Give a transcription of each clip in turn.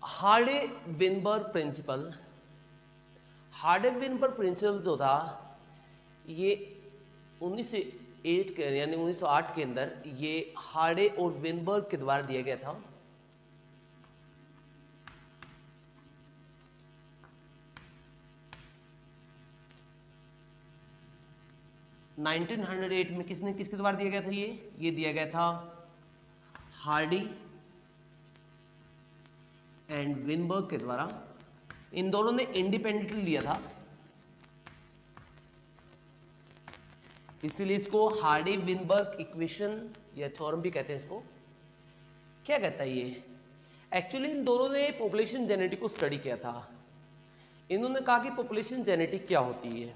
Hardy Weinberg principal, Hardy Weinberg principal जो था ये 1908 के यानी 1908 के अंदर ये हार्डे और विनबर्ग के द्वारा दिया गया था। नाइनटीन 1908 में किसके द्वारा दिया गया था? ये दिया गया था हार्डी एंड विनबर्ग के द्वारा। इन दोनों ने इंडिपेंडेंटली लिया था, इसीलिए इसको हार्डी विनबर्ग इक्वेशन या थ्योरम भी कहते हैं। इसको क्या कहता है ये? एक्चुअली इन दोनों ने पॉपुलेशन जेनेटिक को स्टडी किया था। इन्होंने कहा कि पॉपुलेशन जेनेटिक क्या होती है।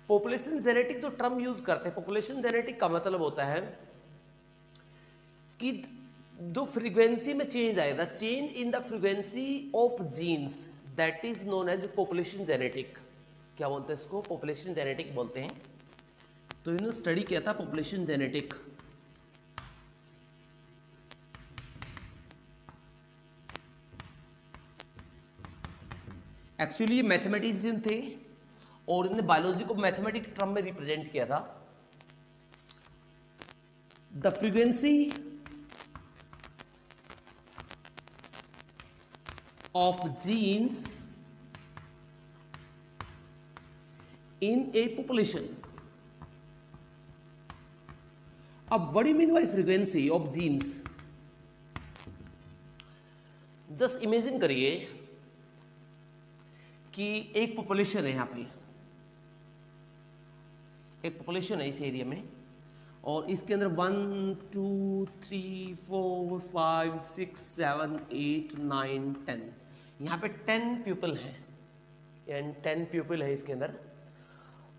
पॉपुलेशन जेनेटिक जो टर्म यूज करते हैं, पॉपुलेशन जेनेटिक का मतलब होता है कि जो फ्रीक्वेंसी में चेंज आएगा, change in the frequency of genes, that is known as population genetic. क्या बोलते हैं इसको? पॉपुलेशन जेनेटिक बोलते हैं। तो इन्होंने स्टडी किया था पॉपुलेशन जेनेटिक। एक्चुअली ये मैथमेटिशियन थे और इन्होंने बायोलॉजी को मैथमेटिक टर्म में रिप्रेजेंट किया था। The frequency of genes in a population. अब what do you mean by frequency of genes? Just imagine करिए कि एक पॉपुलेशन है, यहां पे एक पॉपुलेशन है इस एरिया में, और इसके अंदर 1 2 3 4 5 6 7 8 9 10, यहाँ पे 10 पीपल हैं, यानी 10 पीपल है इसके अंदर।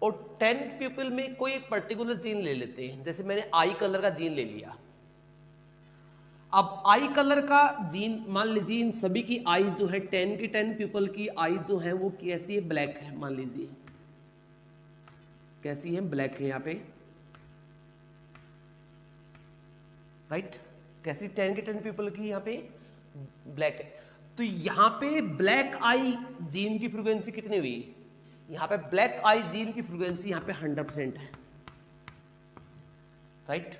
और 10 पीपल में कोई एक पर्टिकुलर जीन ले लेते हैं। जैसे मैंने आई कलर का जीन ले लिया। अब आई कलर का जीन, मान लीजिए इन सभी की आईज जो है 10 की 10 पीपल की आईज जो है वो कैसी है? ब्लैक है। मान लीजिए कैसी है? ब्लैक है यहाँ पे, राइट? कैसी? 10 की 10 पीपल की यहाँ पे ब्लैक है। तो यहाँ पे ब्लैक आई जीन की फ्रीक्वेंसी कितनी हुई? यहाँ पे ब्लैक आई जीन की फ्रीक्वेंसी यहाँ पे 100% है, राइट?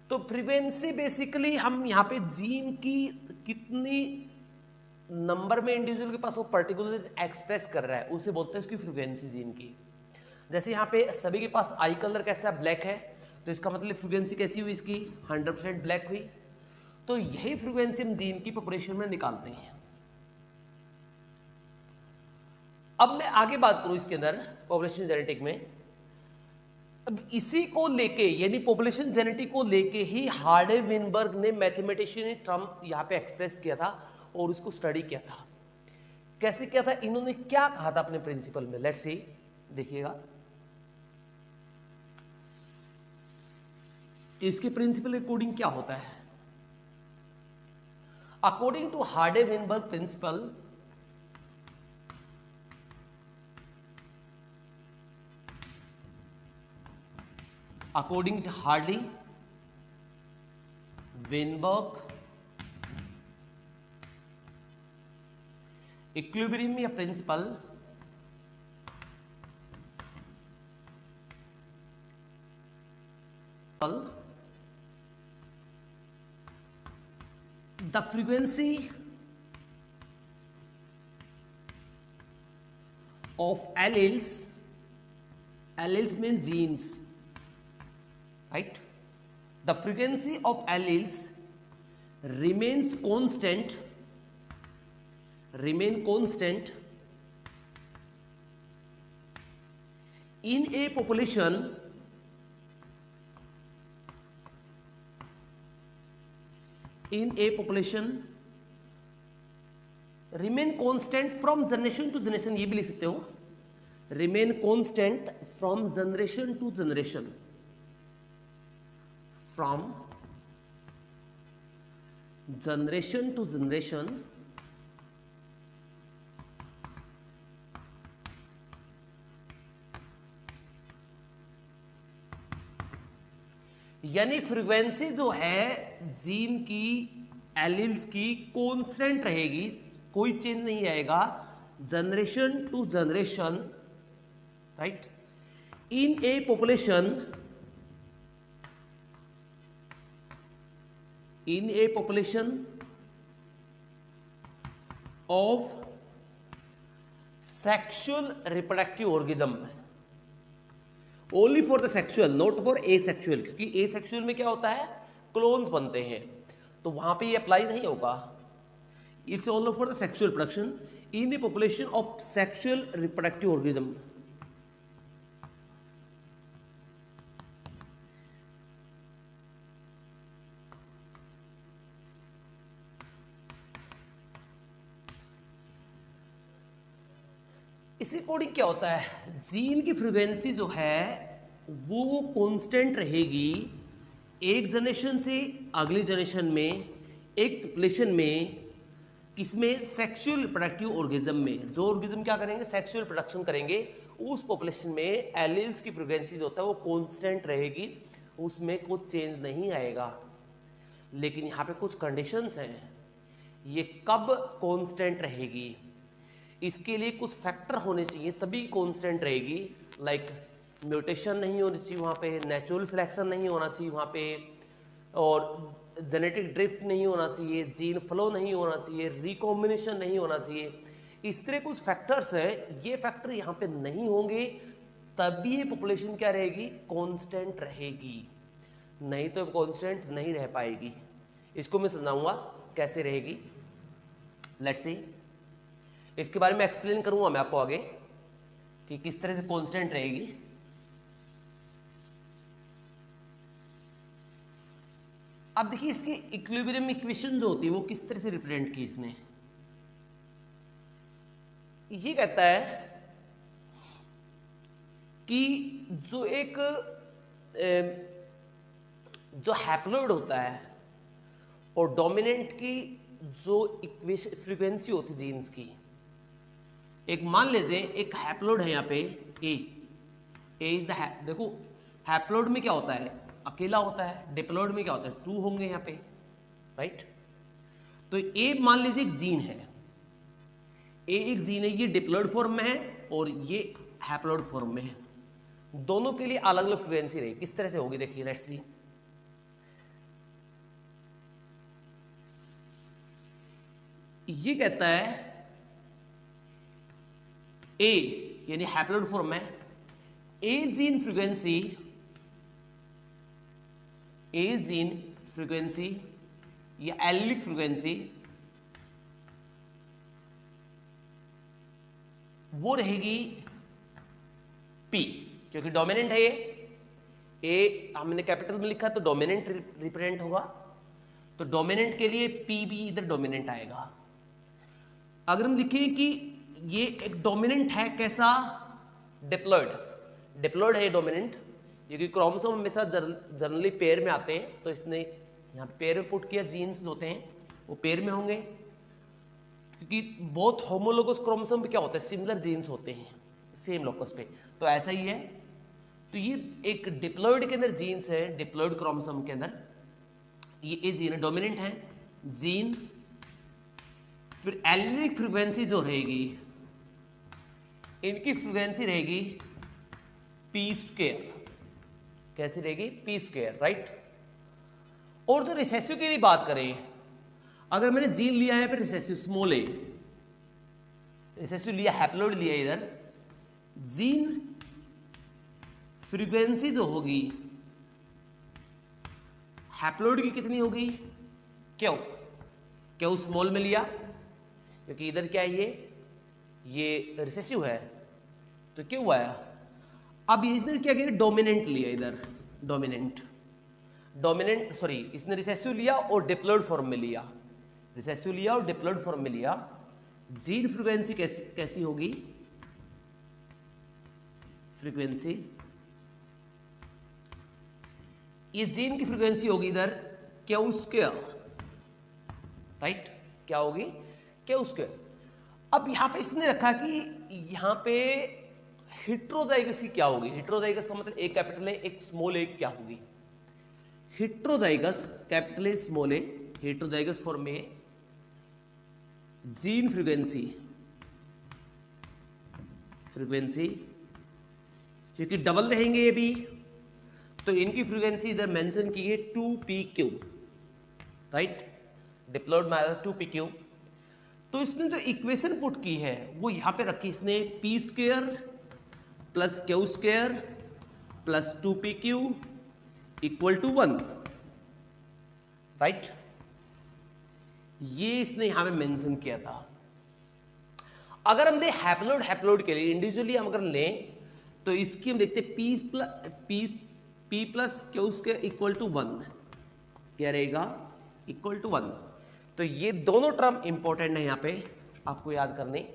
तो फ्रीक्वेंसी बेसिकली हम यहाँ पे जीन की कितनी नंबर में इंडिविजुअल के पास वो पर्टिकुलर एक्सप्रेस कर रहा है उसे बोलते हैं इसकी फ्रीक्वेंसी जीन की। जैसे यहाँ पे सभी के पास आई कलर कैसा? ब्लैक है, तो इसका मतलब फ्रीक्वेंसी कैसी हुई इसकी? 100% ब्लैक हुई। तो यही फ्रीक्वेंसी हम जीन की पॉपुलेशन में निकालते हैं। अब मैं आगे बात करूं इसके अंदर पॉपुलेशन जेनेटिक में। अब इसी को लेके यानी पॉपुलेशन जेनेटिक को लेके ही हार्डे विनबर्ग ने मैथमेटिशियन टर्म यहां पे एक्सप्रेस किया था और उसको स्टडी किया था। कैसे किया था? इन्होंने क्या कहा था अपने प्रिंसिपल में? लेट्स सी, देखिएगा इसके प्रिंसिपल अकॉर्डिंग क्या होता है। According to Hardy Weinberg principle, according to Hardy Weinberg equilibrium या principle, the frequency of alleles, alleles means genes, right? The frequency of alleles remains constant in a population remain constant from generation to generation। ये भी लिख सकते हो, remain constant from generation to generation, from generation to generation, यानी frequency जो है gene की alleles की कांस्टेंट रहेगी, कोई चेंज नहीं आएगा generation to generation, right. In a population, in a population of sexual reproductive organism, only for the sexual, not for asexual, क्योंकि asexual में क्या होता है, क्लोन्स बनते हैं, तो वहां पे ये अप्लाई नहीं होगा। It's only for the sexual production in the population of sexual reproductive organism. इसी अकॉर्डिंग क्या होता है, जीन की फ्रीक्वेंसी जो है वो कांस्टेंट रहेगी एक जनरेशन से अगली जनरेशन में, एक पॉपुलेशन में, किसमें, सेक्सुअल रिप्रोडक्टिव ऑर्गेनिज्म में। जो ऑर्गेनिज्म क्या करेंगे, सेक्सुअल प्रोडक्शन करेंगे, उस पॉपुलेशन में एलिल्स की फ्रीक्वेंसी जो होता है वो कांस्टेंट रहेगी, उसमें कुछ चेंज नहीं आएगा। लेकिन यहाँ पे कुछ कंडीशंस हैं, ये कब कांस्टेंट रहेगी, इसके लिए कुछ फैक्टर होने चाहिए तभी कांस्टेंट रहेगी। लाइक म्यूटेशन नहीं होनी चाहिए वहाँ पे, नेचुरल सिलेक्शन नहीं होना चाहिए वहाँ पे, और जेनेटिक ड्रिफ्ट नहीं होना चाहिए, जीन फ्लो नहीं होना चाहिए, रिकॉम्बिनेशन नहीं होना चाहिए। इस तरह कुछ फैक्टर्स है, ये फैक्टर यहाँ पे नहीं होंगे तभी ये पॉपुलेशन क्या रहेगी, कांस्टेंट रहेगी, नहीं तो कांस्टेंट नहीं रह पाएगी। इसको मैं समझाऊंगा कैसे रहेगी, लेट्स सी। इसके बारे में एक्सप्लेन करूंगा मैं आपको आगे कि किस तरह से कांस्टेंट रहेगी। अब देखिए इसकी इक्विलिब्रियम इक्वेशन जो होती है वो किस तरह से रिप्रेजेंट की इसने। ये कहता है कि जो एक जो हैप्लॉइड होता है और डोमिनेंट की जो इक्वेशन फ्रीक्वेंसी होती है जीन्स की, एक मान लीजिए एक हैप्लॉइड है यहाँ पे ए इज द, देखो हैप्लॉइड में क्या होता है, अकेला होता है, डिप्लॉइड में क्या होता है, 2 होंगे यहाँ पे, राइट। तो ए मान लीजिए एक जीन है, ए एक जीन है, ये डिप्लॉइड फॉर्म में है और ये हैप्लॉइड फॉर्म में है, दोनों के लिए अलग अलग फ्रीक्वेंसी रहेगी। किस तरह से होगी देखिए, लेट्स सी। ये कहता है ए यानी हैप्लॉइड फॉर्म में ए जीन फ्रीक्वेंसी या एलिलिक फ्रीक्वेंसी वो रहेगी पी, क्योंकि डोमिनेंट है ये, ए हमने कैपिटल में लिखा तो डोमिनेंट रिप्रेजेंट होगा, तो डोमिनेंट के लिए पी भी इधर डोमिनेंट आएगा। अगर हम लिखें कि ये एक डोमिनेंट है, कैसा, डिप्लॉइड है डोमिनेंट, क्योंकि क्रोमोसोम हमेशा जनरली पेयर में आते हैं, तो इसने यहाँ पेयर में पुट किया, जीन्स होते हैं वो पेयर में होंगे, क्योंकि बहुत होमोलोगस क्रोमोसोम पे क्या होता है, सिमिलर जीन्स होते हैं सेम लोकस पे, तो ऐसा ही है। तो ये एक डिप्लॉइड के अंदर जीन्स है, डिप्लॉइड क्रोमोसोम के अंदर ये जीन है, डोमिनेंट है जीन। फिर एलिलिक फ्रीक्वेंसी जो रहेगी, इनकी फ्रीक्वेंसी रहेगी पी स्क्वायर, कैसी रहेगी, पी स्क्वायर, राइट। और जो रिसेसिव की भी बात करें, अगर मैंने जीन लिया है फिर रिसेसिव स्मॉल ए, रिसेसिव लिया, हैप्लॉइड लिया इधर, जीन फ्रीक्वेंसी जो होगी हैप्लॉइड की कितनी होगी, क्यों स्मॉल में लिया, क्योंकि इधर क्या है, ये रिसेसिव है, तो क्यों आया। अब इधर क्या किया, डोमिनेंट लिया, इधर डोमिनेंट सॉरी, इसने रिसेसिव लिया और डिप्लॉइड फॉर्म में लिया, रिसेसिव लिया और डिप्लॉइड फॉर्म में लिया। जीन फ्रीक्वेंसी कैसी होगी, फ्रीक्वेंसी, ये जीन की फ्रीक्वेंसी होगी इधर क्यू स्क्वायर, राइट, क्या होगी, क्यू स्क्वायर। अब यहां पे इसने रखा कि यहां पे हेटेरोजाइगस की क्या होगी, हेटेरोजाइगस का मतलब एक कैपिटल ए एक स्मॉल ए क्या होगी, heterozygous capital A small A heterozygous form में जीन फ्रीक्वेंसी क्योंकि डबल रहेंगे ये भी, तो इनकी फ्रीक्वेंसी इधर मेंशन की है 2pq, राइट, डिप्लॉयड में 2pq। तो इसने जो इक्वेशन पुट की है वो यहां पे रखी इसने, p² plus q² plus 2pq equal to 1, right, ये इसने यहां पे मेंशन किया था। अगर हमने हैप्लोइड के लिए इंडिविजुअली हम अगर लें तो इसकी हम देखते हैं p plus q² equal to 1, क्या रहेगा, इक्वल टू 1। तो ये दोनों टर्म इंपॉर्टेंट है यहां पे आपको याद करने।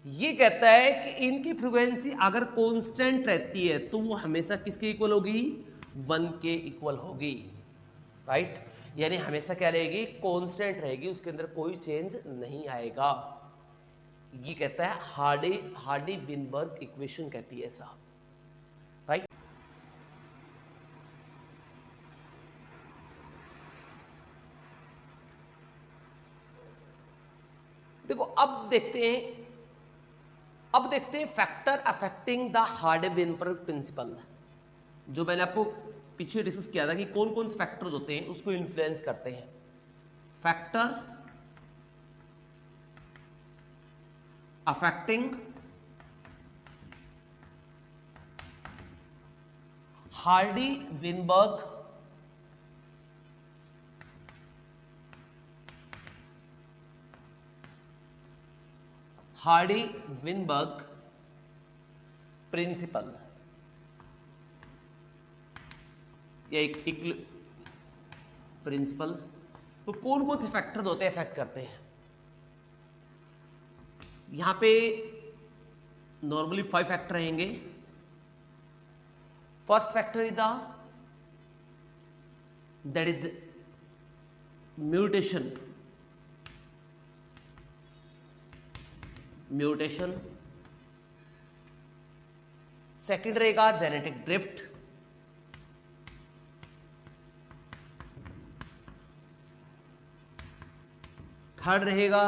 ये कहता है कि इनकी फ्रीक्वेंसी अगर कांस्टेंट रहती है तो वो हमेशा किसके इक्वल होगी, 1 के इक्वल होगी, राइट, यानी हमेशा क्या रहेगी, कांस्टेंट रहेगी, उसके अंदर कोई चेंज नहीं आएगा। ये कहता है हार्डी विनबर्ग इक्वेशन कहती है ऐसा, राइट। देखो अब देखते हैं factor affecting the Hardy Weinberg principal, जो मैंने आपको पीछे डिस्कस किया था कि कौन कौन से फैक्टर्स होते हैं उसको इन्फ्लुएंस करते हैं। Factor affecting Hardy Weinberg principal, या एक प्रिंसिपल। तो कौन कौन से फैक्टर्स होते हैं इफेक्ट करते हैं, यहां पे नॉर्मली 5 फैक्टर रहेंगे। First factor is that is mutation, second रहेगा जेनेटिक ड्रिफ्ट, थर्ड रहेगा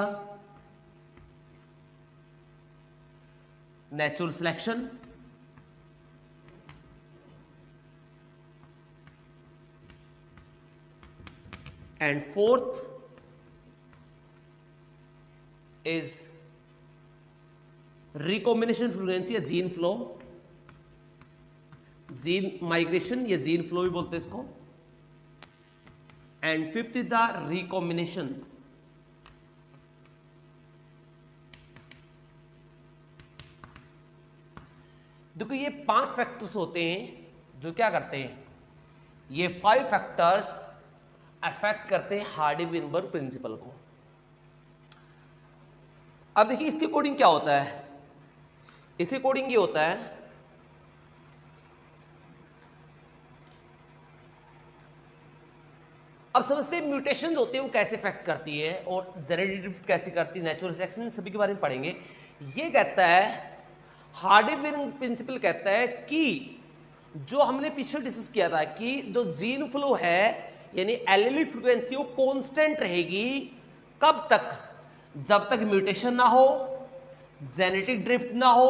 natural selection, and fourth is recombination frequency या जीन फ्लो, जीन माइग्रेशन या जीन फ्लो भी बोलते हैं इसको, and fifth is the recombination. देखो ये 5 फैक्टर्स होते हैं जो क्या करते हैं, ये 5 फैक्टर्स अफेक्ट करते हैं हार्डी विनबर्ग प्रिंसिपल को। अब देखिए इसके अकॉर्डिंग क्या होता है, इसके अकॉर्डिंग ये होता है अब समझते हैं म्यूटेशन होते हैं वो कैसे इफेक्ट करती है और जेनेटिक ड्रिफ्ट कैसे करती है, नेचुरल सिलेक्शन, सभी के बारे में पढ़ेंगे। ये कहता है हार्डी विनबर्ग प्रिंसिपल कहता है कि जो हमने पीछे डिस्कस किया था कि जो जीन फ्लो है यानी एलील फ्रीक्वेंसी वो कांस्टेंट रहेगी, कब तक, जब तक म्यूटेशन ना हो, जेनेटिक ड्रिफ्ट ना हो,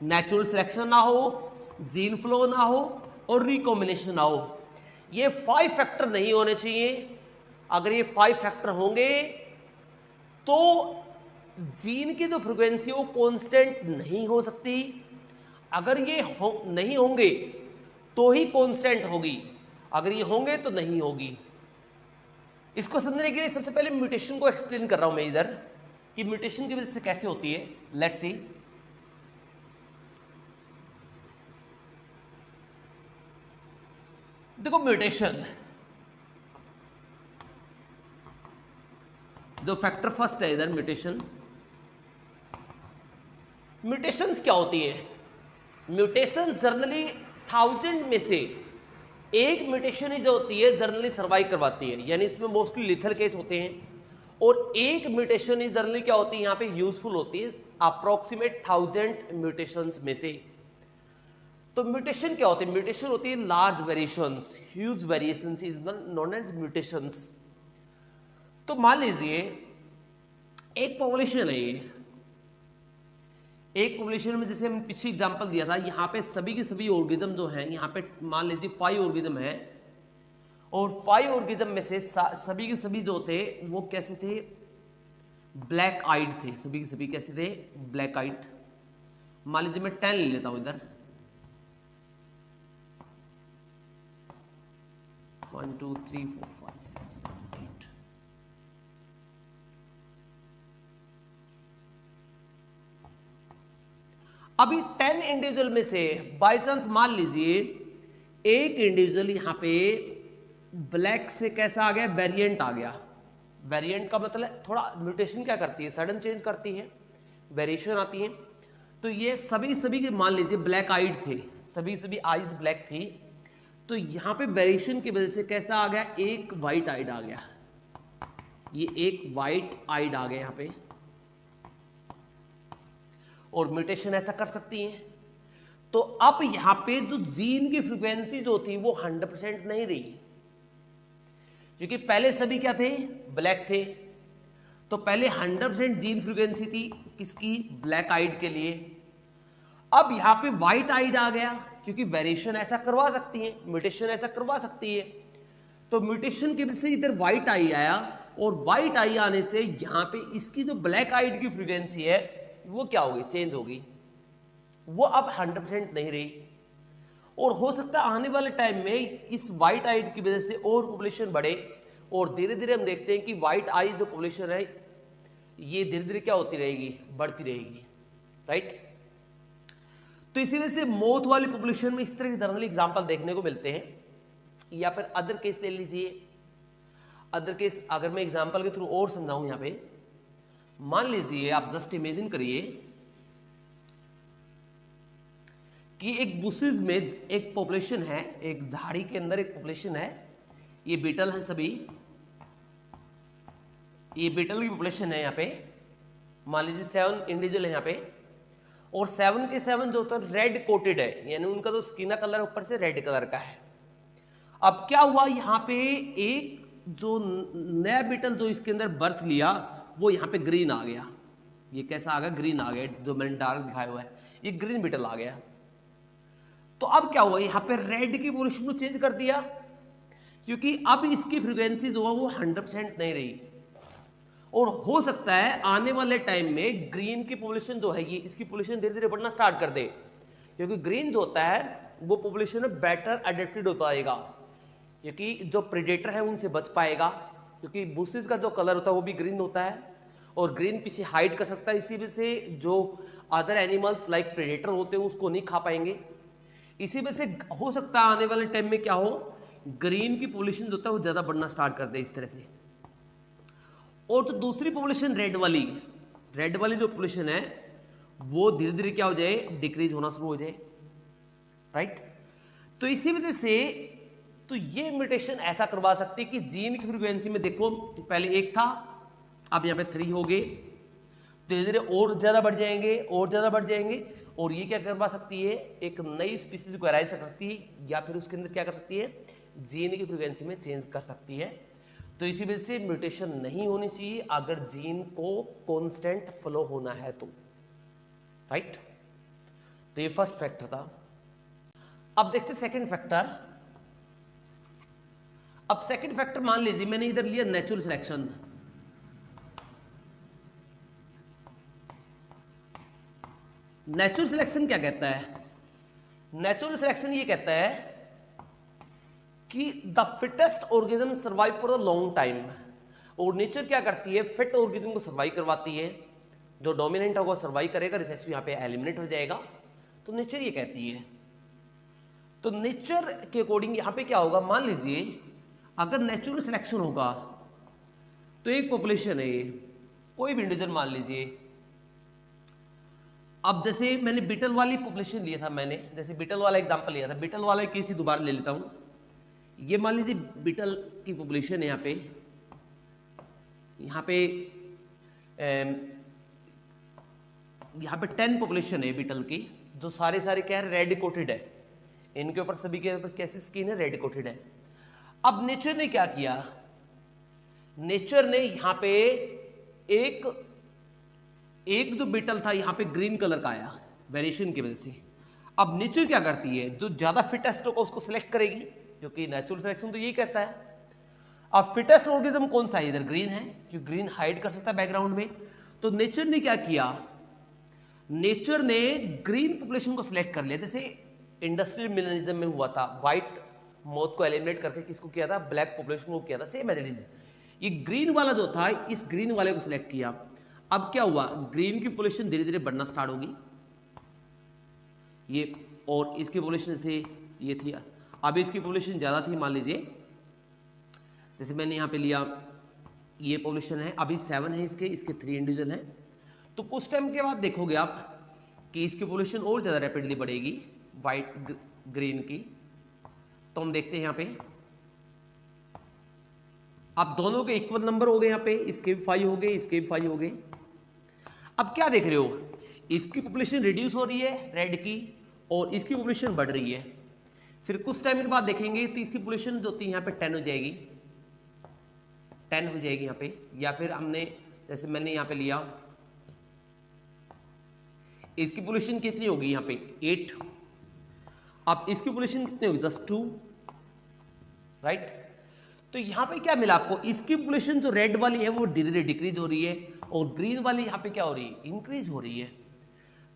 नेचुरल सिलेक्शन ना हो, जीन फ्लो ना हो और रिकॉम्बिनेशन ना हो। ये 5 फैक्टर नहीं होने चाहिए। अगर ये 5 फैक्टर होंगे तो जीन की जो फ्रीक्वेंसी वो कांस्टेंट नहीं हो सकती, अगर ये नहीं होंगे तो ही कांस्टेंट होगी, अगर ये होंगे तो नहीं होगी। इसको समझने के लिए सबसे पहले म्यूटेशन को एक्सप्लेन कर रहा हूं मैं इधर कि म्यूटेशन की वजह से कैसे होती है। लेट्स सी, देखो म्यूटेशन, जो फैक्टर फर्स्ट है इधर म्यूटेशन। म्यूटेशंस क्या होती है, म्यूटेशन जनरली 1000 में से एक म्यूटेशन ही जो होती है जनरली सर्वाइव करवाती है, यानी इसमें मोस्टली लिथल केस होते हैं, और एक म्यूटेशन ही जनरली क्या होती है यहां पे यूजफुल होती है अप्रोक्सीमेट 1000 म्यूटेशंस में से। तो म्यूटेशन क्या होती है, म्यूटेशन होती है large variations, huge variations is known as mutations. तो मान लीजिए एक पॉपुलेशन है ये, एक पॉपुलेशन में जैसे हम पिछले एग्जांपल दिया था, यहाँ पे सभी के सभी ऑर्गेनिज्म जो हैं, यहाँ पे मान लीजिए 5 ऑर्गेनिज्म हैं, और 5 ऑर्गेनिज्म में से सभी के सभी जो थे वो कैसे थे, ब्लैक आइड थे, सभी के सभी कैसे थे, ब्लैक आइड। मान लीजिए मैं 10 ले लेता हूं इधर, 1 2 3 4 5 6 7 8। अभी 10 इंडिविजुअल में से बाय चांस मान लीजिए एक इंडिविजुअल यहां पे ब्लैक से कैसा आ गया, वेरिएंट आ गया। वेरिएंट का मतलब थोड़ा म्यूटेशन क्या करती है, सडन चेंज करती है, वेरिएशन आती है। तो ये सभी के मान लीजिए ब्लैक आइड थे, सभी आइज ब्लैक थी, तो यहां पे वेरिएशन की वजह से कैसा आ गया, एक व्हाइट आइड आ गया, ये एक व्हाइट आइड आ गया यहां पे, और म्यूटेशन ऐसा कर सकती है। तो अब यहां पे जो जीन की फ्रीक्वेंसी जो थी वो 100% नहीं रही, क्योंकि पहले सभी क्या थे, ब्लैक थे। तो पहले 100% जीन फ्रीक्वेंसी थी किसकी, ब्लैक आइड के लिए। अब यहां पे व्हाइट आइड आ गया, क्योंकि वेरिएशन ऐसा करवा सकती है, म्यूटेशन ऐसा करवा सकती है। तो म्यूटेशन की वजह से इधर व्हाइट आई आया, और व्हाइट आई आने से यहां पे इसकी जो ब्लैक आइड की फ्रीक्वेंसी है वो क्या होगी, चेंज होगी, वो अब 100% नहीं रही। और हो सकता है आने वाले टाइम में इस व्हाइट आइड की वजह से और पॉपुलेशन बढ़े, और धीरे धीरे हम देखते हैं कि व्हाइट आई जो पॉपुलेशन है ये धीरे धीरे क्या होती रहेगी, बढ़ती रहेगी, राइट। तो इसी वजह से मौत वाली पॉपुलेशन में इस तरह के जनरली एग्जांपल देखने को मिलते हैं। या फिर अदर केस ले लीजिए, अदर केस अगर मैं एग्जांपल के थ्रू और समझाऊं, यहां पे मान लीजिए आप जस्ट इमेजिन करिए कि एक बुशेस में एक पॉपुलेशन है, एक झाड़ी के अंदर एक पॉपुलेशन है, ये बीटल है सभी, ये बीटल की पॉपुलेशन है, यहाँ पे मान लीजिए 7 इंडिविजुअल है यहाँ पे, और 7 के 7 जो होता है रेड कोटेड है, यानी उनका जो स्किन कलर ऊपर से रेड कलर का है। अब क्या हुआ, यहाँ पे एक जो नया बीटल जो इसके अंदर बर्थ लिया वो यहाँ पे ग्रीन आ गया, ये कैसा आ गया, ग्रीन आ गया, जो मैंने डार्क दिखाया हुआ है ये ग्रीन बीटल आ गया। तो अब क्या हुआ, यहाँ पे रेड की पॉपुलेशन को चेंज कर दिया, क्योंकि अब इसकी फ्रीक्वेंसी जो है वो 100% नहीं रही, और हो सकता है आने वाले टाइम में ग्रीन की पॉपुलेशन जो है ये इसकी पॉपुलेशन धीरे धीरे बढ़ना स्टार्ट कर दे, क्योंकि ग्रीन जो होता है वो पॉपुलेशन में बेटर अडेप्टेड होता आएगा, क्योंकि जो प्रेडेटर है उनसे बच पाएगा, क्योंकि बुशेस का जो कलर होता है वो भी ग्रीन होता है, और ग्रीन पीछे हाइड कर सकता है, इसी वजह से जो अदर एनिमल्स लाइक प्रेडेटर होते हैं उसको नहीं खा पाएंगे। इसी वजह से हो सकता है आने वाले टाइम में क्या हो, ग्रीन की पॉपुलेशन जो होता है वो ज्यादा बढ़ना स्टार्ट कर दे इस तरह से। और तो दूसरी पॉपुलेशन रेड वाली जो पॉपुलेशन है वो धीरे धीरे क्या हो जाए, डिक्रीज होना शुरू हो जाए, राइट। तो इसी वजह से तो ये म्यूटेशन ऐसा करवा सकती है कि जीन की फ्रीक्वेंसी में देखो पहले 1 था, अब यहाँ पे 3 हो गए, धीरे धीरे और ज्यादा बढ़ जाएंगे, और ज्यादा बढ़ जाएंगे, और ये क्या करवा सकती है, एक नई स्पीसीज को अराइज कर सकती है, या फिर उसके अंदर क्या कर सकती है, जीन की फ्रीक्वेंसी में चेंज कर सकती है। तो इसी वजह से म्यूटेशन नहीं होनी चाहिए अगर जीन को कांस्टेंट फ्लो होना है तो, राइट। तो ये फर्स्ट फैक्टर था। अब देखते सेकंड फैक्टर। अब सेकंड फैक्टर मान लीजिए मैंने इधर लिया नेचुरल सिलेक्शन। नेचुरल सिलेक्शन क्या कहता है, नेचुरल सिलेक्शन ये कहता है कि the fittest organism survive for the long time. और नेचर क्या करती है, फिट ऑर्गेनिज्म को सर्वाइव करवाती है, जो डोमिनेंट होगा सर्वाइव करेगा, रिसेसिव यहाँ पे एलिमिनेट हो जाएगा। तो नेचर ये कहती है। तो नेचर के अकॉर्डिंग यहाँ पे क्या होगा, मान लीजिए अगर नेचुरल सिलेक्शन होगा तो एक पॉपुलेशन है, कोई भी इंडिविजुअल मान लीजिए, अब जैसे मैंने बीटल वाली पॉपुलेशन लिया था, मैंने जैसे बीटल वाला एग्जांपल लिया था, बीटल वाला केस ही दोबारा ले लेता हूं। ये मान लीजिए बीटल की पॉपुलेशन है, यहाँ पे 10 पॉपुलेशन है बीटल की, जो सारे क्या है, रेड कोटेड है, इनके ऊपर सभी के ऊपर कैसी स्किन है, रेड कोटेड है। अब नेचर ने क्या किया, नेचर ने यहां पे एक जो बीटल था यहां पे ग्रीन कलर का आया वेरिएशन की वजह से। अब नेचर क्या करती है, जो ज्यादा फिटेस्ट होगा उसको सिलेक्ट करेगी, क्योंकि नेचुरल सिलेक्शन तो यही कहता है। अब फिटेस्ट ऑर्गेनिज्म कौन सा है, इधर ग्रीन है, क्योंकि ग्रीन हाइड कर सकता है बैकग्राउंड में। तो नेचर ने क्या किया, नेचर ने ग्रीन पॉपुलेशन को सिलेक्ट कर लिया, जैसे इंडस्ट्रियल मिलेनिज्म में हुआ था, व्हाइट मौत को एलिमिनेट करके किसको किया था, ब्लैक पॉपुलेशन को किया था, सेम एज इट इज। ये ग्रीन वाला जो था, इस ग्रीन वाले को सिलेक्ट किया। अब क्या हुआ, ग्रीन की पॉपुलेशन धीरे धीरे बढ़ना स्टार्ट होगी, ये, और इसकी पॉपुलेशन से ये थी, अब इसकी पॉपुलेशन ज्यादा थी, मान लीजिए जैसे मैंने यहां पे लिया, ये पॉपुलेशन है, अभी 7 है इसके 3 इंडिविजुअल हैं। तो कुछ टाइम के बाद देखोगे आप कि इसकी पॉपुलेशन और ज्यादा रैपिडली बढ़ेगी व्हाइट ग्रीन की। तो हम देखते हैं यहां पे, अब दोनों के इक्वल नंबर हो गए, यहां पे इसके भी 5 हो गए, इसके भी 5 हो गए। अब क्या देख रहे हो, इसकी पॉपुलेशन रिड्यूस हो रही है रेड की, और इसकी पॉपुलेशन बढ़ रही है। फिर कुछ टाइम के बाद देखेंगे तो इसकी पॉपुलेशन जो थी यहां पे 10 हो जाएगी, 10 हो जाएगी यहां पे, या फिर हमने जैसे मैंने यहां पे लिया, इसकी पॉपुलेशन कितनी होगी यहां पे 8, अब इसकी पॉपुलेशन कितनी होगी जस्ट 2, राइट। तो यहां पे क्या मिला आपको, इसकी पॉपुलेशन जो रेड वाली है वो धीरे धीरे डिक्रीज हो रही है, और ग्रीन वाली यहां पे क्या हो रही है, इंक्रीज हो रही है।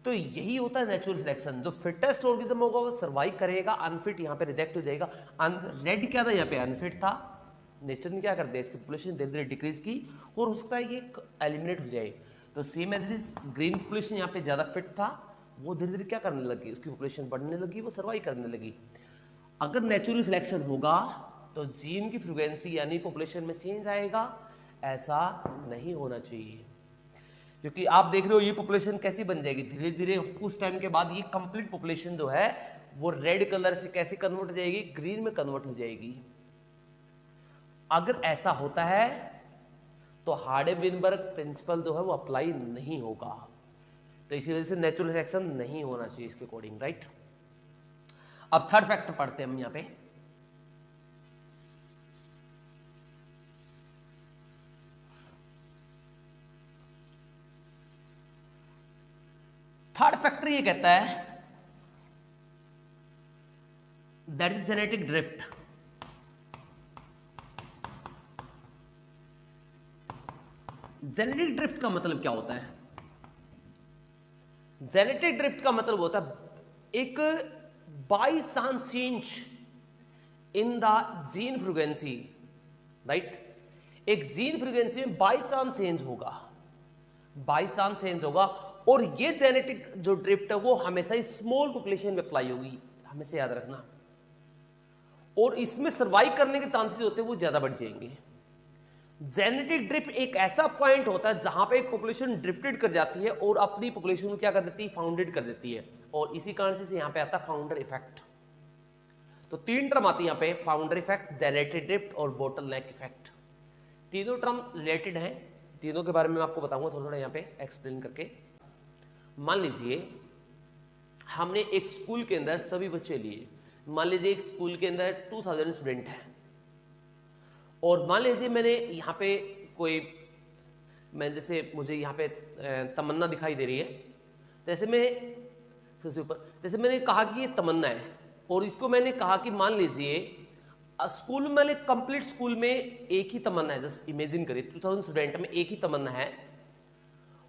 तो यही होता है नेचुरल सिलेक्शन, जो फिटेस्ट ऑर्गेनिज्म होगा वो सर्वाइव करेगा, अनफिट यहां पे रिजेक्ट हो जाएगा। रेड क्या था, यहां पे अनफिट था, नेचर ने क्या कर दिया, इसकी पॉपुलेशन धीरे धीरे डिक्रीज की, और हो सकता है ये एलिमिनेट हो जाए। तो same as is green population यहाँ पे ज्यादा फिट था, वो धीरे धीरे क्या करने लगी, उसकी पॉपुलेशन बढ़ने लगी, वो सर्वाइव करने लगी। अगर नेचुरल सिलेक्शन होगा तो जीन की फ्रीक्वेंसी यानी पॉपुलेशन में चेंज आएगा, ऐसा नहीं होना चाहिए। क्योंकि आप देख रहे हो ये पॉपुलेशन कैसी बन जाएगी, धीरे धीरे कुछ टाइम के बाद ये कंप्लीट पॉपुलेशन जो है वो रेड कलर से कैसे कन्वर्ट हो जाएगी, ग्रीन में कन्वर्ट हो जाएगी। अगर ऐसा होता है तो हार्डे-विनबर्ग प्रिंसिपल जो है वो अप्लाई नहीं होगा। तो इसी वजह से नेचुरल सिलेक्शन नहीं होना चाहिए इसके अकॉर्डिंग, राइट। अब थर्ड फैक्टर पढ़ते हैं हम यहां पे, थर्ड फैक्टर ये कहता है that is genetic drift. Genetic drift का मतलब क्या होता है, जेनेटिक ड्रिफ्ट का मतलब होता है एक by chance change in the gene frequency, right. एक जीन फ्रीक्वेंसी में बाई चांस चेंज होगा, बाई चांस चेंज होगा, और ये जेनेटिक जो ड्रिफ्ट है वो हमेशा ही स्मॉल पॉपुलेशन में अप्लाई होगी, हमेशा याद रखना, और इसमें सर्वाइव करने के चांसेस होते हैं वो ज्यादा बढ़ जाएंगे। जेनेटिक ड्रिफ्ट एक ऐसा पॉइंट होता है जहां पे एक पॉपुलेशन ड्रिफ्टेड कर जाती है और अपनी पॉपुलेशन को क्या कर देती है, फाउंडेड कर देती है, और इसी कारण से यहां पे आता है फाउंडर इफेक्ट। तो 3 टर्म आती है यहां पे, फाउंडर इफेक्ट, जेनेटिक ड्रिफ्ट और बोटलनेक इफेक्ट। तीनों टर्म रिलेटेड हैं, तीनों के बारे में आपको बताऊंगा थोड़ा थोड़ा यहां पे एक्सप्लेन करके। मान लीजिए हमने एक स्कूल के अंदर सभी बच्चे लिए, मान लीजिए एक स्कूल के अंदर 2000 स्टूडेंट है, और मान लीजिए मैंने यहाँ पे कोई, मैं जैसे मुझे यहाँ पे तमन्ना दिखाई दे रही है, जैसे मैं सबसे ऊपर, जैसे मैंने कहा कि ये तमन्ना है, और इसको मैंने कहा कि मान लीजिए स्कूल में, मैंने कंप्लीट स्कूल में एक ही तमन्ना है, जस्ट इमेजिन करिए 2000 स्टूडेंट में एक ही तमन्ना है,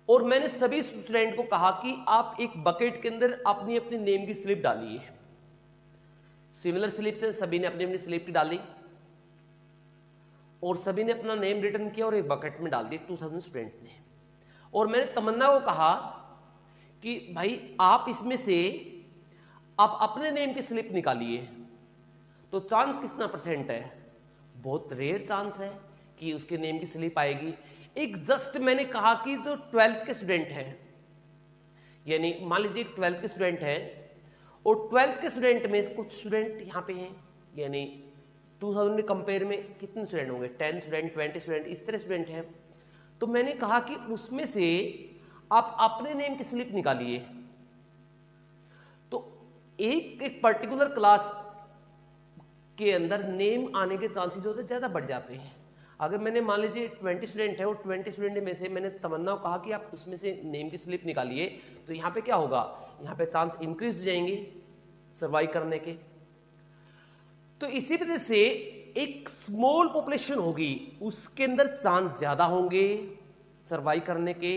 और मैंने सभी स्टूडेंट को कहा कि आप एक बकेट के अंदर अपनी अपनी नेम की स्लिप डालिए। सिमिलर स्लिप से सभी ने अपनी अपनी स्लिप की डाली, और सभी ने अपना नेम रिटर्न किया और एक बकेट में डाल दिया 2000 स्टूडेंट्स ने, और मैंने तमन्ना को कहा कि भाई आप इसमें से आप अपने नेम की स्लिप निकालिए। तो चांस कितना परसेंट है, बहुत रेयर चांस है कि उसके नेम की स्लिप आएगी। एक जस्ट मैंने कहा कि जो 12th के स्टूडेंट हैं, यानी मान लीजिए 12th के स्टूडेंट हैं, और 12th के स्टूडेंट में कुछ स्टूडेंट यहाँ पे हैं, यानी 2000 के कंपेयर में कितने स्टूडेंट होंगे, 10 स्टूडेंट, 20 स्टूडेंट, इस तरह स्टूडेंट हैं। तो मैंने कहा कि उसमें से आप अपने नेम की स्लिप निकालिए। तो एक पर्टिकुलर क्लास के अंदर नेम आने के चांसेस होते ज्यादा बढ़ जाते हैं। अगर मैंने मान लीजिए 20 स्टूडेंट है और 20 स्टूडेंट में से मैंने तमन्ना को कहा कि आप उसमें से नेम की स्लिप निकालिए, तो यहाँ पे क्या होगा, यहाँ पे चांस इंक्रीज हो जाएंगे सर्वाइव करने के। तो इसी वजह से एक स्मॉल पॉपुलेशन होगी उसके अंदर चांस ज्यादा होंगे सर्वाइव करने के,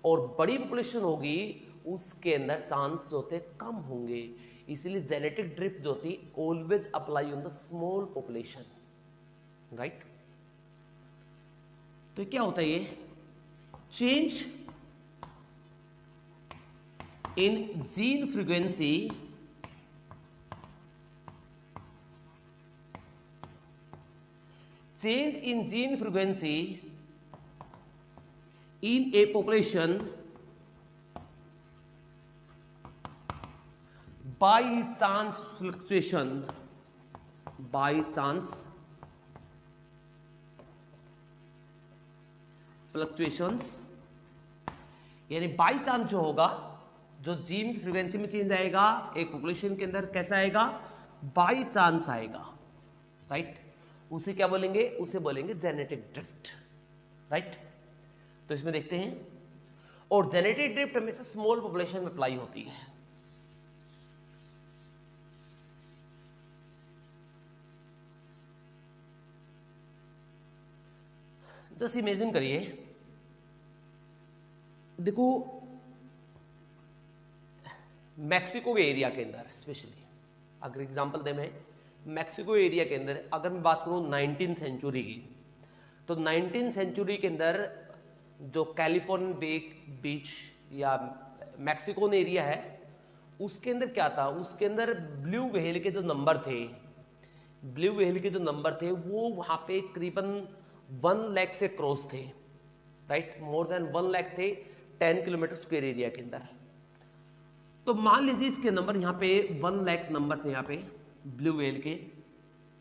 और बड़ी पॉपुलेशन होगी उसके अंदर चांस होते कम होंगे। इसलिए जेनेटिक ड्रिफ्ट जो होती always apply on the small population, right. तो क्या होता है ये change in gene frequency change in gene frequency in a population by chance fluctuation, by chance fluctuations, यानी बाई चांस जो होगा, जो जीन की फ्रीक्वेंसी में चेंज आएगा एक पॉपुलेशन के अंदर, कैसा आएगा, बाई चांस आएगा, राइट। उसे क्या बोलेंगे, उसे बोलेंगे जेनेटिक ड्रिफ्ट, राइट। तो इसमें देखते हैं, और जेनेटिक ड्रिफ्ट हमेशा स्मॉल पॉपुलेशन में अप्लाई होती है। जस्ट इमेजिन करिए, देखो मैक्सिको के एरिया के अंदर स्पेशली, अगर एग्जांपल दे मैं मैक्सिको एरिया के अंदर अगर मैं बात करूं 19th सेंचुरी की, तो 19th सेंचुरी के अंदर जो कैलिफोर्निया बीच या मैक्सिकोन एरिया है उसके अंदर क्या था, उसके अंदर ब्लू व्हेल के जो नंबर थे, ब्लू व्हेल के जो नंबर थे वो वहां पे करीबन 1 लाख से क्रॉस थे, राइट। मोर देन 1 लाख थे 10 किलोमीटर स्क्वायर एरिया के अंदर। तो मान लीजिए इसके नंबर यहाँ पे 1 लाख नंबर थे यहाँ पे ब्लू व्हेल के,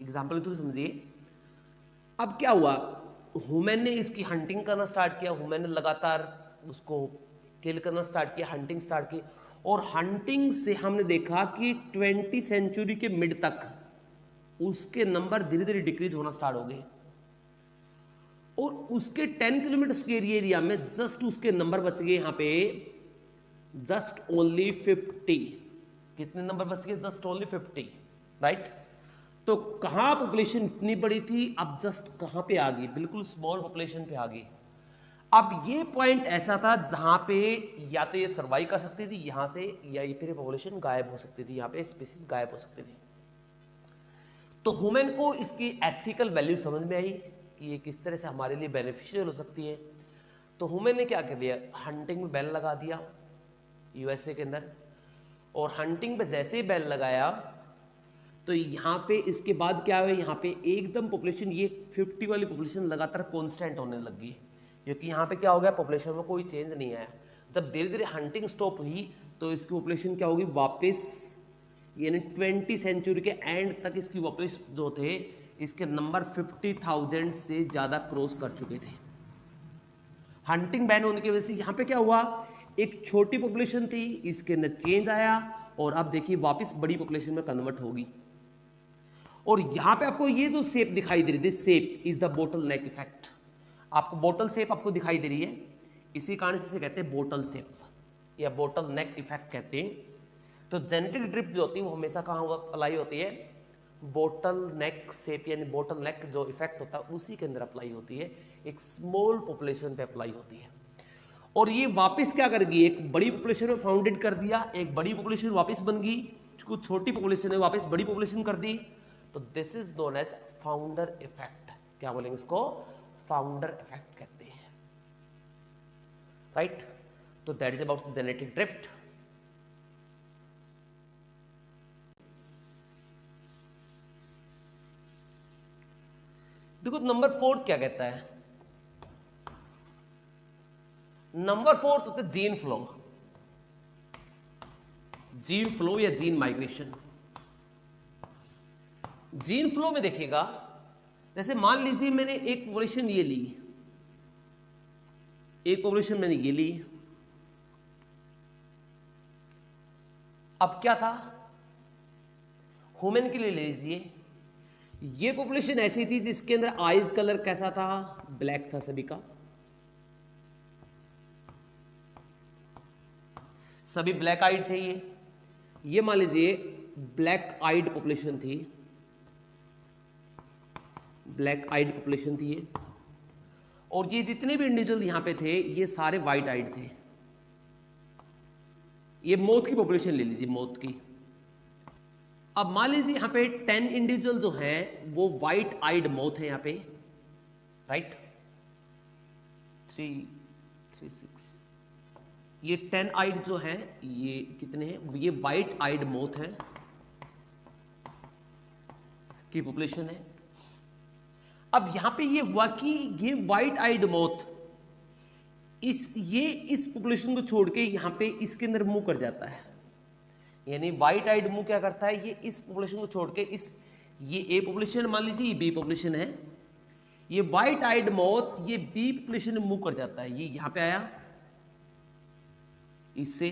एग्जाम्पल थोड़ी समझिए। अब क्या हुआ, ह्यूमन ने इसकी हंटिंग करना स्टार्ट किया, ह्यूमन ने लगातार उसको किल करना स्टार्ट किया, हंटिंग स्टार्ट की, और हंटिंग से हमने देखा कि 20 सेंचुरी के मिड तक उसके नंबर धीरे धीरे डिक्रीज होना स्टार्ट हो गए, और उसके 10 किलोमीटर स्क्वायर एरिया में जस्ट उसके नंबर बच गए यहाँ पे जस्ट ओनली 50। कितने नंबर बच गए, जस्ट ओनली 50, राइट। तो कहां पॉपुलेशन इतनी बड़ी थी, अब जस्ट कहां पे आ गई, बिल्कुल स्मॉल पॉपुलेशन पे आ गई। अब ये पॉइंट ऐसा था जहां पे या तो ये सर्वाइव कर सकती थी यहां से, या ये फिर पॉपुलेशन गायब हो सकती थी, यहां पे स्पीसीज गायब हो सकती थी। तो ह्यूमन को इसकी एथिकल वैल्यू समझ में आई कि ये किस तरह से हमारे लिए बेनिफिशियल हो सकती है। तो ह्यूमन ने क्या कर लिया, हंटिंग में बैन लगा दिया यूएसए के अंदर, और हंटिंग पे जैसे ही बैन लगाया तो यहाँ पे इसके बाद क्या हुआ, यहाँ पे एकदम पॉपुलेशन ये 50 वाली पॉपुलेशन लगातार कांस्टेंट होने लग गई, क्योंकि यहाँ पे क्या हो गया, पॉपुलेशन में कोई चेंज नहीं आया। जब धीरे धीरे हंटिंग स्टॉप हुई तो इसकी पॉपुलेशन क्या होगी, वापस यानी 20 सेंचुरी के एंड तक इसकी वापस जो थे इसके नंबर 50,000 से ज़्यादा क्रॉस कर चुके थे। हंटिंग बैन होने की वजह से यहाँ पे क्या हुआ, एक छोटी पॉपुलेशन थी इसके अंदर चेंज आया, और अब देखिए वापस बड़ी पॉपुलेशन में कन्वर्ट होगी। और यहां पे आपको ये जो शेप दिखाई दे रही है, this shape is the bottle neck effect. आपको बोटल शेप आपको दिखाई दे रही है, इसी कारण से कहते हैं बोटल शेप या बोटल नेक इफेक्ट कहते हैं। तो जेनेटिक ड्रिफ्ट जो होती है वो हमेशा कहां अप्लाई होती है, बोटल नेक शेप यानी बोटल नेक जो इफेक्ट होता है उसी के अंदर अप्लाई होती है, एक स्मॉल पॉपुलेशन पे अप्लाई होती है। और ये वापस क्या करेगी, एक बड़ी पॉपुलेशन में फाउंडेड कर दिया, एक बड़ी पॉपुलेशन वापस बन गई, कुछ छोटी पॉपुलेशन ने वापस बड़ी पॉपुलेशन कर दी। तो this is known as founder effect. क्या बोलेंगे इसको, फाउंडर इफेक्ट कहते हैं, राइट। तो that is about genetic drift. देखो नंबर 4 क्या कहता है, नंबर 4 होता है जीन फ्लो, जीन फ्लो या जीन माइग्रेशन। जीन फ्लो में देखिएगा, जैसे मान लीजिए मैंने एक पॉपुलेशन ये ली, एक पॉपुलेशन मैंने ये ली, अब क्या था, ह्यूमन के लिए ले लीजिए, ये पॉपुलेशन ऐसी थी जिसके अंदर आइज कलर कैसा था, ब्लैक था सभी का, सभी ब्लैक आइड थे। ये मान लीजिए ब्लैक आइड पॉपुलेशन थी, ब्लैक आइड पॉपुलेशन थी ये, और ये जितने भी इंडिविजुअल यहां पे थे ये सारे व्हाइट आइड थे। ये मौत की पॉपुलेशन ले लीजिए, मौत की। अब मान लीजिए यहां पे 10 इंडिविजुअल जो हैं वो व्हाइट आइड मौत है यहां पे, राइट, 3, 3, 6, ये 10 आइड जो हैं ये कितने हैं, ये व्हाइट आइड मौत है की पॉपुलेशन है। अब यहां पे ये हुआ कि ये व्हाइट आइड मौत इस पॉपुलेशन को छोड़ के यहां पे इसके अंदर मूव कर जाता है, यानी व्हाइट आइड मूव क्या करता है, ये इस पॉपुलेशन को छोड़ के ये ए पॉपुलेशन मान लीजिए, ये बी पॉपुलेशन है, ये व्हाइट आइड मौत ये बी पॉपुलेशन में मूव कर जाता है। ये यहां पे आया, इससे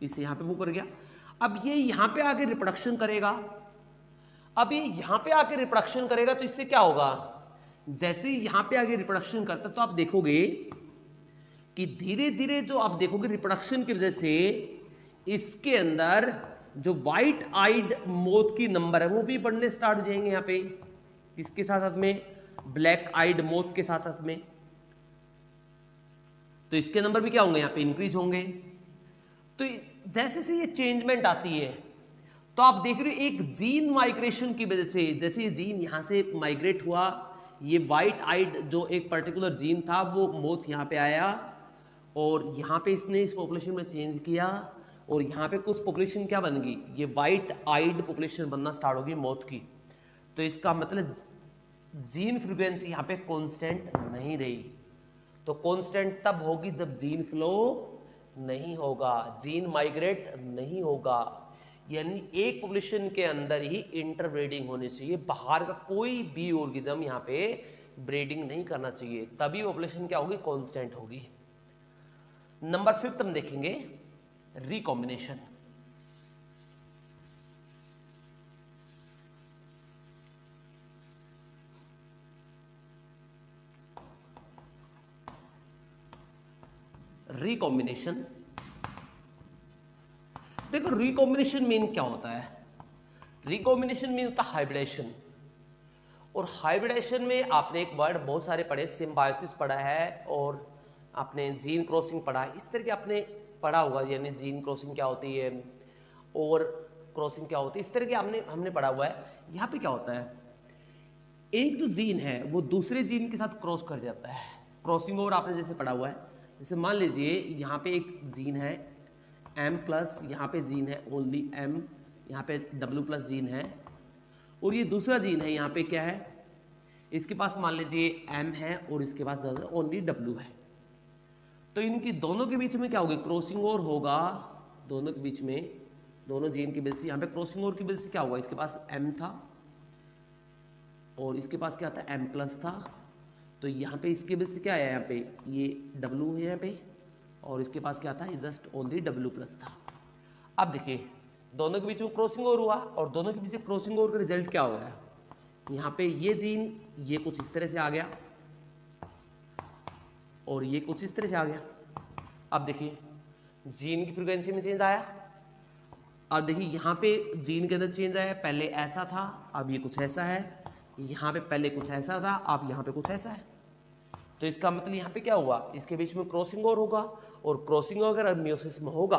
यहां पे मूव कर गया। अब ये यहां पे आके रिप्रोडक्शन करेगा। अब ये यहां पे आके रिप्रोडक्शन करेगा तो इससे क्या होगा, जैसे यहां पे आगे रिप्रोडक्शन करता है तो आप देखोगे कि धीरे धीरे जो आप देखोगे रिप्रोडक्शन की वजह से इसके अंदर जो व्हाइट आइड मौत की नंबर है वो भी बढ़ने स्टार्ट हो जाएंगे यहां पे, किसके साथ साथ में, ब्लैक आइड मौत के साथ साथ में। तो इसके नंबर भी क्या होंगे, यहां पे इंक्रीज होंगे। तो जैसे से ये चेंजमेंट आती है तो आप देख रहे हो एक जीन माइग्रेशन की वजह से, जैसे ये जीन यहां से माइग्रेट हुआ, ये व्हाइट आइड जो एक पर्टिकुलर जीन था वो मौत यहां पे आया, और यहां पे इसने इस पॉपुलेशन में चेंज किया, और यहां पे कुछ पॉपुलेशन क्या बन गई, ये व्हाइट आइड पॉपुलेशन बनना स्टार्ट होगी मौत की। तो इसका मतलब जीन फ्रीक्वेंसी यहां पे कांस्टेंट नहीं रही। तो कांस्टेंट तब होगी जब जीन फ्लो नहीं होगा, जीन माइग्रेट नहीं होगा, यानी एक पॉपुलेशन के अंदर ही इंटरब्रीडिंग होनी चाहिए, बाहर का कोई भी ऑर्गेनिज्म यहां पे ब्रीडिंग नहीं करना चाहिए, तभी पॉपुलेशन क्या होगी, कांस्टेंट होगी। नंबर 5 हम देखेंगे रिकॉम्बिनेशन। रिकॉम्बिनेशन, देखो रिकॉम्बिनेशन मीन क्या होता है, रिकॉम्बिनेशन मीन होता है हाइब्रिडेशन। और हाइब्रिडेशन में आपने एक वर्ड बहुत सारे पढ़े, सिम्बायोसिस पढ़ा है और आपने जीन क्रॉसिंग पढ़ा है, इस तरह के आपने पढ़ा होगा, यानी जीन क्रॉसिंग क्या होती है और क्रॉसिंग क्या होती है, इस तरह के हमने पढ़ा हुआ है। यहाँ पे क्या होता है, एक जो जीन है वो दूसरे जीन के साथ क्रॉस कर जाता है, क्रॉसिंग ओवर आपने जैसे पढ़ा हुआ है। जैसे मान लीजिए यहाँ पे एक जीन है M+, यहाँ पे जीन है ओनली M, यहाँ पे W+ जीन है, और ये दूसरा जीन है यहाँ पे क्या है, इसके पास मान लीजिए M है और इसके पास ओनली W है। तो इनकी दोनों के बीच में क्या होगी, क्रॉसिंग ओवर होगा, दोनों के बीच में, दोनों जीन की वजह से यहाँ पे क्रॉसिंग ओवर की वजह से क्या हुआ, इसके पास M था और इसके पास क्या था, M+ था, तो यहाँ पे इसके वजह से क्या है, यहाँ पे ये W है यहाँ पे, और इसके पास क्या था, ये जस्ट ओनली W+ था। अब देखिए दोनों के बीच में क्रॉसिंग ओवर हुआ, और दोनों के बीच क्रॉसिंग ओवर का रिजल्ट क्या हो गया, यहाँ पे ये जीन ये कुछ इस तरह से आ गया और ये कुछ इस तरह से आ गया। अब देखिए जीन की फ्रीक्वेंसी में चेंज आया, अब देखिए यहाँ पे जीन के अंदर चेंज आया, पहले ऐसा था अब ये कुछ ऐसा है, यहाँ पे पहले कुछ ऐसा था अब यहाँ पे कुछ ऐसा है। तो इसका मतलब यहाँ पे क्या हुआ, इसके बीच में क्रॉसिंग ओवर होगा, और क्रॉसिंग ओवर अगर मियोसिस में होगा,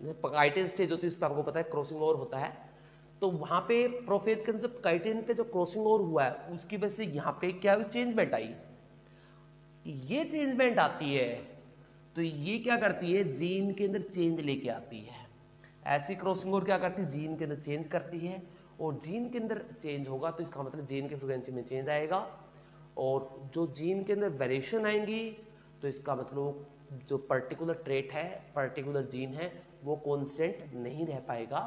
काइटिन स्टेज होती है उस पर आपको पता है क्रॉसिंग ओवर होता है, तो वहां पे प्रोफेज के अंदर काइटिन पे जो क्रॉसिंग ओवर हुआ है उसकी वजह से यहाँ पे क्या चेंजमेंट आई, ये चेंजमेंट आती है तो ये क्या करती है, जीन के अंदर चेंज लेके आती है। ऐसी क्रॉसिंग ओवर क्या करती है, जीन के अंदर चेंज करती है, और जीन के अंदर चेंज होगा तो इसका मतलब जीन की फ्रीक्वेंसी में चेंज आएगा, और जो जीन के अंदर वेरिएशन आएंगी तो इसका मतलब जो पर्टिकुलर ट्रेट है, पर्टिकुलर जीन है, वो कांस्टेंट नहीं रह पाएगा।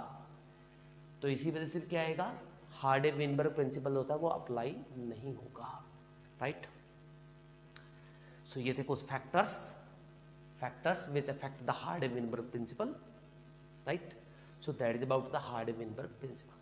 तो इसी वजह से क्या आएगा, हार्डे-वेनबर्ग प्रिंसिपल होता है वो अप्लाई नहीं होगा, राइट। सो ये थे कुछ factors which affect the Hardy Weinberg principle, right. So that is about the Hardy Weinberg principal.